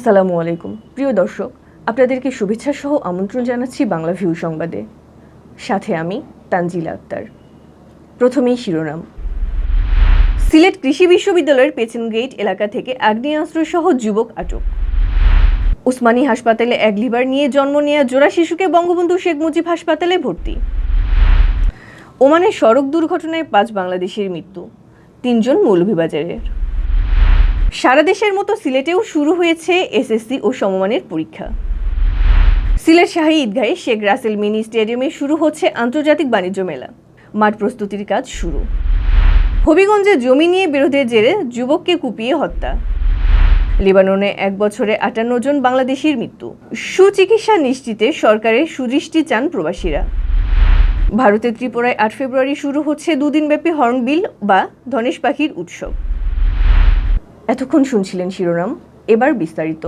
আসসালামু আলাইকুম প্রিয় দর্শক, আপনাদেরকে শুভেচ্ছা সহ আমন্ত্রণ জানাচ্ছি বাংলা ভিউ সংবাদে। সাথে আমি তানজিলা আক্তার। প্রথমেই শিরোনাম। সিলেট কৃষি বিশ্ববিদ্যালয়ের পেছন গেট এলাকা থেকে আগ্নেয়াস্ত্র সহ যুবক আটক। ওসমানী হাসপাতালে এক লিভার নিয়ে জন্ম নেওয়া জোড়া শিশুকে বঙ্গবন্ধু শেখ মুজিব হাসপাতালে ভর্তি। ওমানের সড়ক দুর্ঘটনায় 5 বাংলাদেশের মৃত্যু, 3 জন মৌলভীবাজারের। সারা দেশের মতো সিলেটেও শুরু হয়েছে এসএসসি ও সমমানের পরীক্ষা। সিলেট শাহী ঈদগাহে শেখ রাসেল মিনি স্টেডিয়ামে শুরু হচ্ছে আন্তর্জাতিক বাণিজ্য মেলা। মাঠ প্রস্তুতির কাজ শুরু। হবিগঞ্জে জমি নিয়ে বিরোধের জেরে যুবককে কুপিয়ে হত্যা। লেবাননে 1 বছরে 58 জন বাংলাদেশির মৃত্যু। সুচিকিৎসা নিশ্চিতে সরকারের সুদৃষ্টি চান প্রবাসীরা। ভারতের ত্রিপুরায় 8 ফেব্রুয়ারি শুরু হচ্ছে 2 দিনব্যাপী হর্নবিল বা ধনেশ পাখির উৎসব। এতক্ষণ শুনছিলেন শিরোনাম, এবার বিস্তারিত।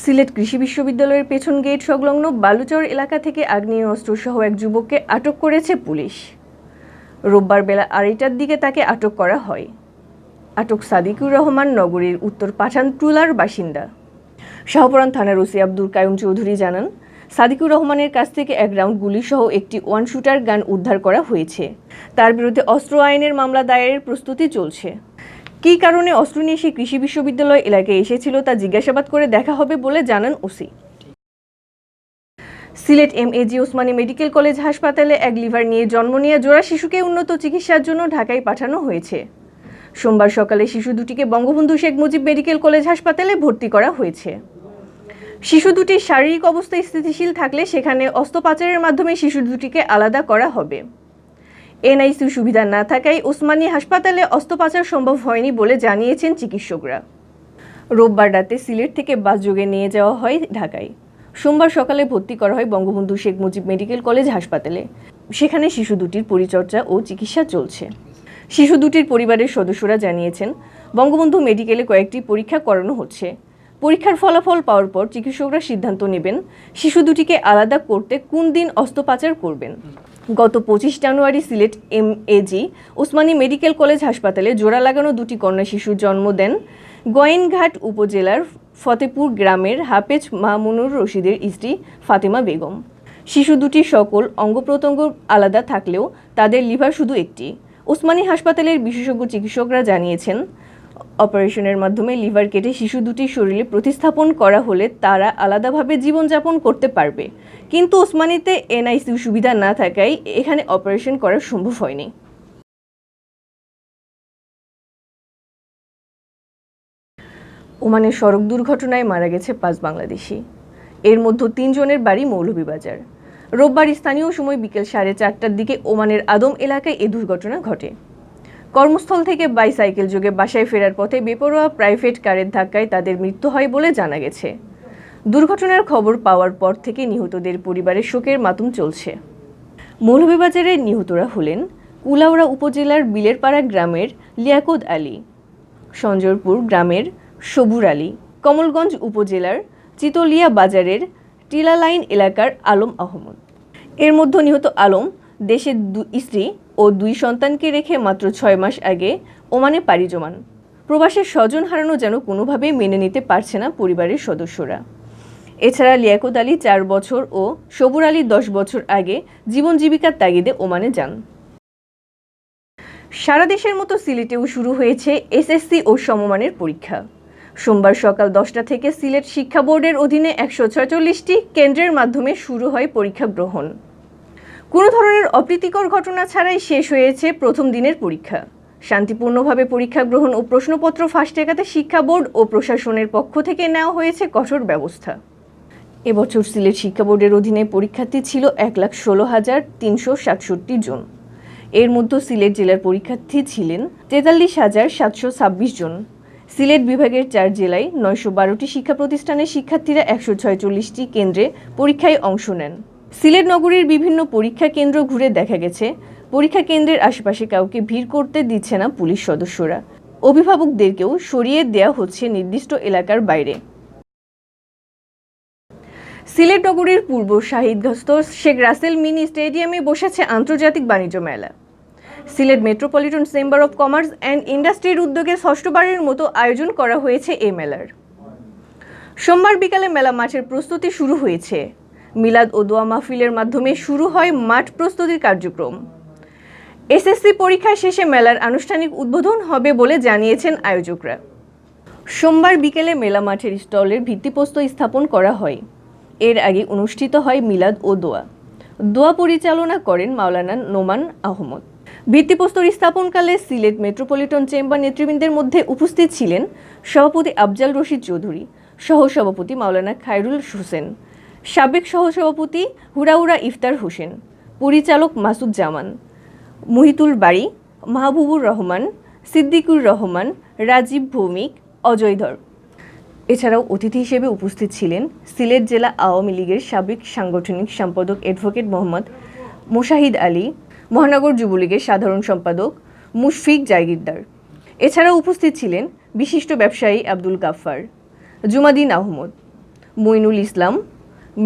সিলেট কৃষি বিশ্ববিদ্যালয়ের পেছন গেট সংলগ্ন বালুচর এলাকা থেকে আগ্নেয়াস্ত্র সহ এক যুবককে আটক করেছে পুলিশ। রোববার বেলা 2:30টার দিকে তাকে আটক করা হয়। আটক সাদিকুর রহমান নগরীর উত্তর পাঠানটুলার বাসিন্দা। শাহপুরান থানার ওসি আব্দুল কায়ুম চৌধুরী জানান, সাদিকুর রহমানের কাছ থেকে 1 রাউন্ড গুলিসহ একটি 1 শুটার গান উদ্ধার করা হয়েছে। তার বিরুদ্ধে অস্ত্র আইনের মামলা দায়েরের প্রস্তুতি চলছে। কী কারণে অস্ত্র নিয়ে সে কৃষি বিশ্ববিদ্যালয় এলাকায় এসেছিল তা জিজ্ঞাসাবাদ করে দেখা হবে বলে জানান OC. Sylhet MAG Osmani medical college হাসপাতালে এক লিভার নিয়ে জন্ম নেওয়া জোড়া শিশুকে উন্নত চিকিৎসার জন্য ঢাকায় পাঠানো হয়েছে। সোমবার সকালে শিশু দুটিকে বঙ্গবন্ধু শেখ মুজিব মেডিকেল কলেজ হাসপাতালে ভর্তি করা হয়েছে। শিশু দুটির শারীরিক অবস্থা স্থিতিশীল থাকলে সেখানে অস্ত্রোপচারের মাধ্যমে শিশু দুটিকে আলাদা করা হবে। এনআইসিইউ সুবিধা না থাকায় ওসমানী হাসপাতালে অস্ত্রোপচার সম্ভব হয়নি বলে জানিয়েছেন চিকিৎসকরা। রোববার রাতে সিলেট থেকে বাস যোগে নিয়ে যাওয়া হয় ঢাকায়। সোমবার সকালে ভর্তি করা হয় বঙ্গবন্ধু শেখ মুজিব মেডিকেল কলেজ হাসপাতালে। সেখানে শিশু দুটির পরিচর্যা ও চিকিৎসা চলছে। শিশু দুটির পরিবারের সদস্যরা জানিয়েছেন, বঙ্গবন্ধু মেডিকেলে কয়েকটি পরীক্ষা করানো হচ্ছে। পরীক্ষার ফলাফল পাওয়ার পর চিকিৎসকরা সিদ্ধান্ত নেবেন শিশু দুটিকে আলাদা করতে কোন দিন অস্ত্রোপচার করবেন। গত 25 জানুয়ারি Sylhet MAG Osmani medical college হাসপাতালে জোড়া লাগানো 2টি কন্যা শিশুর জন্ম দেন গোয়েনঘাট উপজেলার ফতেপুর গ্রামের হাফেজ মামুনুর রশিদের স্ত্রী ফাতেমা বেগম। শিশু দুটির সকল অঙ্গ প্রত্যঙ্গ আলাদা থাকলেও তাদের লিভার শুধু একটি। ওসমানী হাসপাতালের বিশেষজ্ঞ চিকিৎসকরা জানিয়েছেন, অপারেশনের মাধ্যমে লিভার কেটে শিশু দুটির শরীরে প্রতিস্থাপন করা হলে তারা আলাদাভাবে জীবনযাপন করতে পারবে। কিন্তু ওসমানীতে এনআইসিইউ সুবিধা না থাকায় এখানে অপারেশন করা সম্ভব হয়নি। ওমানের সড়ক দুর্ঘটনায় মারা গেছে 5 বাংলাদেশি। এর মধ্যে 3 জনের বাড়ি মৌলভীবাজার। রোববার স্থানীয় সময় বিকেল 4:30টার দিকে ওমানের আদম এলাকায় এই দুর্ঘটনা ঘটে। কর্মস্থল থেকে বাইসাইকেল যোগে বাসায় ফেরার পথে বেপরোয়া প্রাইভেট কারের ধাক্কায় তাদের মৃত্যু হয় বলে জানা গেছে। দুর্ঘটনার খবর পাওয়ার পর থেকে নিহতদের পরিবারের শোকের মাতম চলছে। মৌলভীবাজারের নিহতরা হলেন কুলাউড়া উপজেলার বিলেরপাড়া গ্রামের লিয়াকত আলী, সঞ্জরপুর গ্রামের সবুর আলী, কমলগঞ্জ উপজেলার চিতলিয়া বাজারের টিলা লাইন এলাকার আলম আহমদ। এর মধ্যে নিহত আলম দেশের স্ত্রী ও 2 সন্তানকে রেখে মাত্র 6 মাস আগে ওমানে পাড়ি জমান। প্রবাসের স্বজন হারানো যেন কোনোভাবেই মেনে নিতে পারছে না পরিবারের সদস্যরা। এছাড়া লিয়াকত আলী 4 বছর ও সবুর আলী 10 বছর আগে জীবন জীবিকার তাগিদে ওমানে যান। সারা দেশের মতো সিলেটেও শুরু হয়েছে এসএসসি ও সমমানের পরীক্ষা। সোমবার সকাল 10টা থেকে সিলেট শিক্ষা বোর্ডের অধীনে 146টি কেন্দ্রের মাধ্যমে শুরু হয় পরীক্ষা গ্রহণ। কোনো ধরনের অপ্রীতিকর ঘটনা ছাড়াই শেষ হয়েছে প্রথম দিনের পরীক্ষা। শান্তিপূর্ণভাবে পরীক্ষা গ্রহণ ও প্রশ্নপত্র ফাঁস ঠেকাতে শিক্ষা বোর্ড ও প্রশাসনের পক্ষ থেকে নেওয়া হয়েছে কঠোর ব্যবস্থা। এবছর সিলেট শিক্ষা বোর্ডের অধীনে পরীক্ষার্থী ছিল 1,16,367 জন। এর মধ্যে সিলেট জেলার পরীক্ষার্থী ছিলেন 43,726 জন। সিলেট বিভাগের 4 জেলায় 912টি শিক্ষা প্রতিষ্ঠানের শিক্ষার্থীরা 146টি কেন্দ্রে পরীক্ষায় অংশ নেন। সিলেট নগরীর বিভিন্ন পরীক্ষা কেন্দ্র ঘুরে দেখা গেছে, পরীক্ষা কেন্দ্রের আশেপাশে কাউকে ভিড় করতে দিচ্ছে না পুলিশ সদস্যরা। অভিভাবকদেরকেও সরিয়ে দেওয়া হচ্ছে নির্দিষ্ট এলাকার বাইরে। সিলেট নগরীর পূর্ব শাহিদগস্ত শেখ রাসেল মিনি স্টেডিয়ামে বসেছে আন্তর্জাতিক বাণিজ্য মেলা। Sylhet metropolitan chamber of commerce and ইন্ডাস্ট্রির উদ্যোগে 6ষ্ঠবারের মতো আয়োজন করা হয়েছে এই মেলার। সোমবার বিকালে মেলা মাঠের প্রস্তুতি শুরু হয়েছে। মিলাদ ও দোয়া মাহফিলের মাধ্যমে শুরু হয় মাঠ প্রস্তুতির কার্যক্রম। এসএসসি পরীক্ষা শেষে মেলার আনুষ্ঠানিক উদ্বোধন হবে বলে জানিয়েছেন আয়োজকরা। সোমবার বিকেলে মেলা মাঠের স্টলের ভিত্তিপ্রস্তর স্থাপন করা হয়। এর আগে অনুষ্ঠিত হয় মিলাদ ও দোয়া পরিচালনা করেন মাওলানা নোমান আহমদ। ভিত্তিপ্রস্তর স্থাপনকালে সিলেট মেট্রোপলিটন চেম্বার নেতৃবৃন্দের মধ্যে উপস্থিত ছিলেন সভাপতি আফজাল রশিদ চৌধুরী, সহসভাপতি মাওলানা খায়রুল হোসেন, সাবেক সহসভাপতি হুরাউরা ইফতার হোসেন, পরিচালক মাসুদ জামান, মুহিতুল বাড়ি, মাহবুবুর রহমান, সিদ্দিকুর রহমান, রাজীব ভৌমিক, অজয় ধর। এছাড়াও অতিথি হিসেবে উপস্থিত ছিলেন সিলেট জেলা আওয়ামী লীগের সাবেক সাংগঠনিক সম্পাদক অ্যাডভোকেট মোহাম্মদ মোশাহিদ আলী, মহানগর যুবলীগের সাধারণ সম্পাদক মুশফিক জাগিরদার। এছাড়াও উপস্থিত ছিলেন বিশিষ্ট ব্যবসায়ী আব্দুল গাফফার, জুমাদিন আহমদ, মইনুল ইসলাম,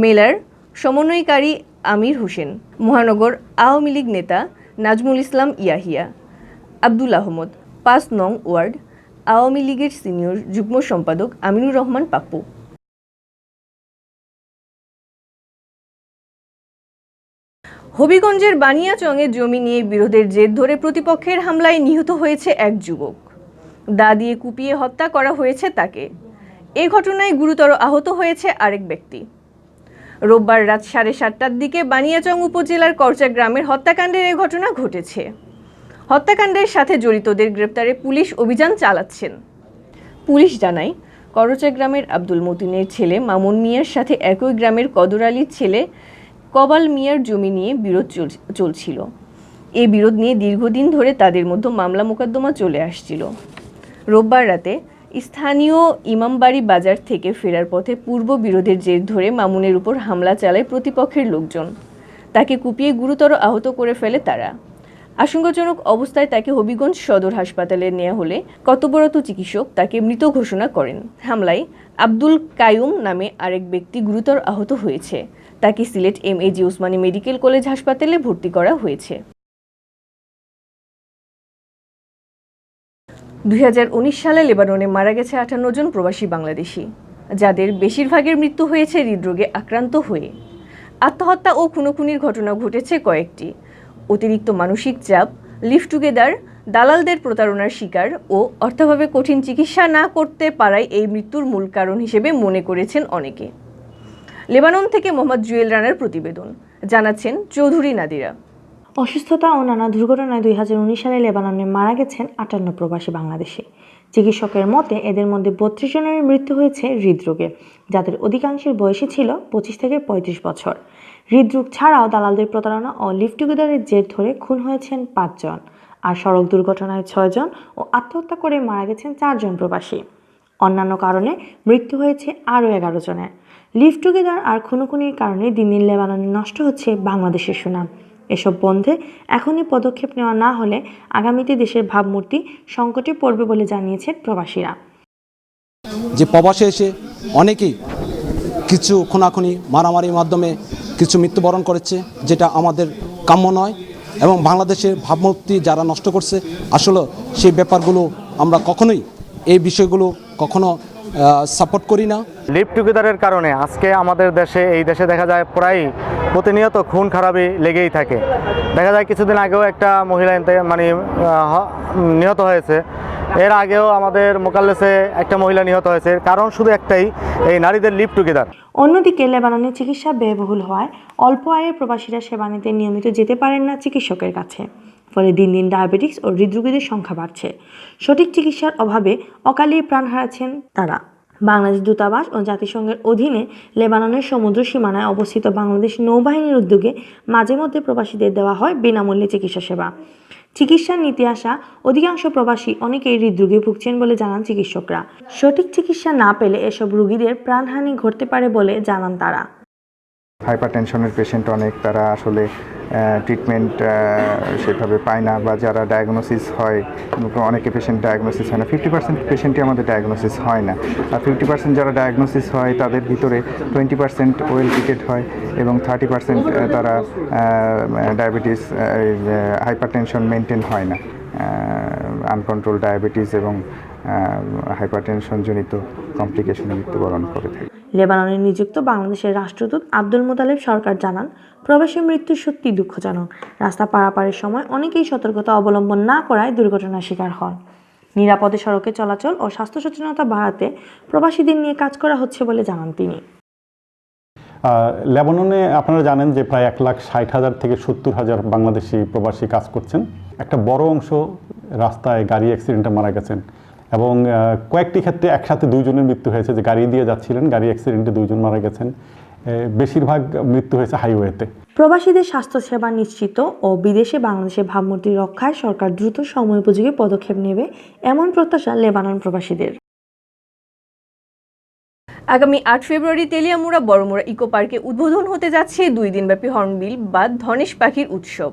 মেলার সমন্বয়কারী আমির হোসেন, মহানগর আওয়ামী লীগ নেতা নাজমুল ইসলাম ইয়াহিয়া, আব্দুল আহমদ, ৫ নং ওয়ার্ড আওয়ামী লীগের সিনিয়র যুগ্ম সম্পাদক আমিনুর রহমান পাপ্পু। হবিগঞ্জের বানিয়াচংয়ে জমি নিয়ে বিরোধের জের ধরে প্রতিপক্ষের হামলায় নিহত হয়েছে এক যুবক। দা দিয়ে কুপিয়ে হত্যা করা হয়েছে তাকে। এই ঘটনায় গুরুতর আহত হয়েছে আরেক ব্যক্তি। রোববার রাত 7:30টার দিকে বানিয়াচং উপজেলার করচা গ্রামের হত্যাকাণ্ডের এই ঘটনা ঘটেছে। হত্যাকাণ্ডের সাথে জড়িতদের গ্রেপ্তারে পুলিশ অভিযান চালাচ্ছেন। পুলিশ জানায়, করচা গ্রামের আব্দুল মতিনের ছেলে মামুন মিয়ার সাথে একই গ্রামের কদর আলীর ছেলে কবাল মিয়ার জমি নিয়ে বিরোধ চলছিল। এই বিরোধ নিয়ে দীর্ঘদিন ধরে তাদের মধ্যে মামলা মোকদ্দমা চলে আসছিল। রোববার রাতে স্থানীয় ইমামবাড়ি বাজার থেকে ফেরার পথে পূর্ব বিরোধের জের ধরে মামুনের উপর হামলা চালায় প্রতিপক্ষের লোকজন। তাকে কুপিয়ে গুরুতর আহত করে ফেলে তারা। আশঙ্কাজনক অবস্থায় তাকে হবিগঞ্জ সদর হাসপাতালে নেওয়া হলে কর্তব্যরত চিকিৎসক তাকে মৃত ঘোষণা করেন। হামলায় আব্দুল কায়ুম নামে আরেক ব্যক্তি গুরুতর আহত হয়েছে। তাকে Sylhet MAG Osmani medical college হাসপাতালে ভর্তি করা হয়েছে। 2019 সালে লেবাননে মারা গেছে 58 জন প্রবাসী বাংলাদেশি, যাদের বেশিরভাগের মৃত্যু হয়েছে হৃদরোগে আক্রান্ত হয়ে। আত্মহত্যা ও খুনোখুনির ঘটনা ঘটেছে কয়েকটি। অতিরিক্ত মানসিক চাপ, লিভ টুগেদার, দালালদের প্রতারণার শিকার ও অর্থাভাবে কঠিন চিকিৎসা না করতে পারায় এই মৃত্যুর মূল কারণ হিসেবে মনে করেছেন অনেকে। লেবানন থেকে মোহাম্মদ জুয়েল রানার প্রতিবেদন, জানাচ্ছেন চৌধুরী নাদিরা। অসুস্থতা ও নানা দুর্ঘটনায় 2019 সালে লেবাননে মারা গেছেন 58 প্রবাসী বাংলাদেশি। চিকিৎসকের মতে এদের মধ্যে 32 জনের মৃত্যু হয়েছে হৃদরোগে, যাদের অধিকাংশের বয়সী ছিল 25 থেকে 35 বছর। হৃদরোগ ছাড়াও দালালদের প্রতারণা ও লিভ টুগেদারের জের ধরে খুন হয়েছেন 5 জন, আর সড়ক দুর্ঘটনায় 6 জন ও আত্মহত্যা করে মারা গেছেন 4 জন প্রবাসী। অন্যান্য কারণে মৃত্যু হয়েছে আরও 11 জনের। লিভ টুগেদার আর খুনোখুনির কারণে দিন দিন লেবাননে নষ্ট হচ্ছে বাংলাদেশের সুনাম। এসব বন্ধে এখনই পদক্ষেপ নেওয়া না হলে আগামীতে দেশের ভাবমূর্তি সংকটে পড়বে বলে জানিয়েছেন প্রবাসীরা। যে প্রবাসে এসে অনেকেই কিছু খুনাখুনি মারামারির মাধ্যমে কিছু মৃত্যুবরণ করেছে, যেটা আমাদের কাম্য নয়, এবং বাংলাদেশের ভাবমূর্তি যারা নষ্ট করছে, আসলে সেই ব্যাপারগুলো আমরা কখনোই, এই বিষয়গুলো কখনো সাপোর্ট করি না। লিভ টুগেদারের কারণে আজকে আমাদের দেশে, এই দেশে দেখা যায় প্রায় প্রতিনিয়ত খুন খারাপি লেগেই থাকে। দেখা যায় কিছুদিন আগেও একটা মহিলা নিহত হয়েছে, এর আগেও আমাদের মোকাল্লেসে একটা মহিলা নিহত হয়েছে। কারণ শুধু একটাই, এই নারীদের লিভ টুগেদার। অন্যদিকে লেবাননে চিকিৎসা ব্যয়বহুল হওয়ায় অল্প আয়ের প্রবাসীরা সেবা নিতে নিয়মিত যেতে পারেন না চিকিৎসকের কাছে। ফলে দিন দিন ডায়াবেটিস ও হৃদরোগীদের সংখ্যা বাড়ছে। সঠিক চিকিৎসার অভাবে অকালে প্রাণ হারাচ্ছেন তারা। বাংলাদেশ দূতাবাস ও জাতিসংঘের অধীনে লেবাননের সমুদ্র সীমানায় অবস্থিত বাংলাদেশ নৌবাহিনীর উদ্যোগে মাঝে মধ্যে প্রবাসীদের দেওয়া হয় বিনামূল্যে চিকিৎসা সেবা। চিকিৎসা নিতে আসা অধিকাংশ প্রবাসী অনেকেই হৃদরোগে ভুগছেন বলে জানান চিকিৎসকরা। সঠিক চিকিৎসা না পেলে এসব রোগীদের প্রাণহানি ঘটতে পারে বলে জানান তারা। হাইপারটেনশনের পেশেন্ট অনেক, তারা আসলে ট্রিটমেন্ট সেভাবে পায় না, বা যারা ডায়াগনোসিস হয়, অনেকে পেশেন্ট ডায়াগনোসিস হয় না। 50% পেশেন্টই আমাদের ডায়াগনোসিস হয় না, আর 50% যারা ডায়াগনোসিস হয় তাদের ভিতরে 20% ওয়েল ট্রিটেড হয় এবং 30% তারা ডায়াবেটিস, হাইপারটেনশন মেনটেন হয় না, আনকন্ট্রোল ডায়াবেটিস এবং হাইপারটেনশনজনিত কমপ্লিকেশনে মৃত্যুবরণ করে থাকে। লেবাননে নিযুক্ত বাংলাদেশের রাষ্ট্রদূত আব্দুল মোতালেব সরকার জানান, প্রবাসী মৃত্যু সত্যি দুঃখজনক। রাস্তা পারাপারের সময় অনেকেই সতর্কতা অবলম্বন না করায় দুর্ঘটনার শিকার হন। নিরাপদে সড়কে চলাচল ও স্বাস্থ্য সচেতনতা বাড়াতে প্রবাসীদের নিয়ে কাজ করা হচ্ছে বলে জানান তিনি। লেবাননে আপনারা জানেন যে প্রায় 1,60,000 থেকে 70,000 বাংলাদেশি প্রবাসী কাজ করছেন। একটা বড় অংশ রাস্তায় গাড়ি অ্যাক্সিডেন্টে মারা গেছেন এবং কয়েকটি ক্ষেত্রে একসাথে 2 জনের মৃত্যু হয়েছে, যে গাড়ি দিয়ে যাচ্ছিলেন, গাড়ি অ্যাক্সিডেন্টে 2 জন মারা গেছেন। বেশিরভাগ মৃত্যু হয়েছে হাইওয়েতে। প্রবাসীদের স্বাস্থ্যসেবা নিশ্চিত ও বিদেশে বাংলাদেশের ভাবমূর্তি রক্ষায় সরকার দ্রুত সময়োপযোগী পদক্ষেপ নেবে, এমন প্রত্যাশা লেবানন প্রবাসীদের। আগামী 8 ফেব্রুয়ারি তেলিয়ামুড়া বড়মুড়া ইকো পার্কে উদ্বোধন হতে যাচ্ছে 2 দিনব্যাপী হর্নবিল বা ধনেশ পাখির উৎসব।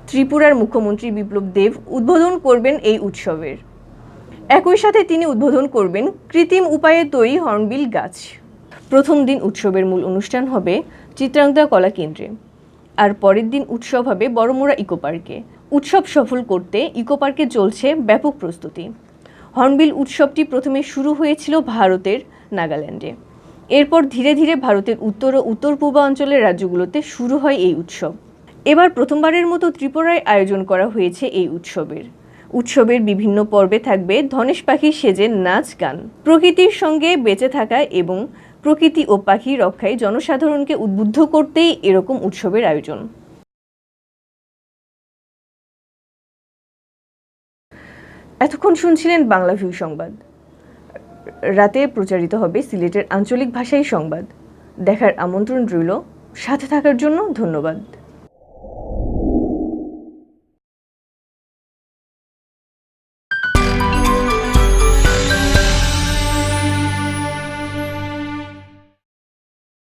ত্রিপুরার মুখ্যমন্ত্রী বিপ্লব দেব উদ্বোধন করবেন এই উৎসবের। একই সাথে তিনি উদ্বোধন করবেন কৃত্রিম উপায়ে তৈরি হর্নবিল গাছ। প্রথম দিন উৎসবের মূল অনুষ্ঠান হবে চিত্রাঙ্গদা কলা কেন্দ্রে, আর পরের দিন উৎসব হবে বড়মুড়া ইকো পার্কে। উৎসব সফল করতে ইকো পার্কে চলছে ব্যাপক প্রস্তুতি। হর্নবিল উৎসবটি প্রথমে শুরু হয়েছিল ভারতের নাগাল্যান্ডে, এরপর ধীরে ধীরে ভারতের উত্তর ও উত্তর পূর্বাঞ্চলের রাজ্যগুলোতে শুরু হয় এই উৎসব। এবার প্রথমবারের মতো ত্রিপুরায় আয়োজন করা হয়েছে এই উৎসবের বিভিন্ন পর্বে থাকবে ধনেশ পাখির সেজে নাচ গান। প্রকৃতির সঙ্গে বেঁচে থাকা এবং প্রকৃতি ও পাখি রক্ষায় জনসাধারণকে উদ্বুদ্ধ করতেই এরকম উৎসবের আয়োজন। এতক্ষণ শুনছিলেন বাংলা ভিউ সংবাদ। রাতে প্রচারিত হবে সিলেটের আঞ্চলিক ভাষায় সংবাদ। দেখার আমন্ত্রণ রইল। সাথে থাকার জন্য ধন্যবাদ।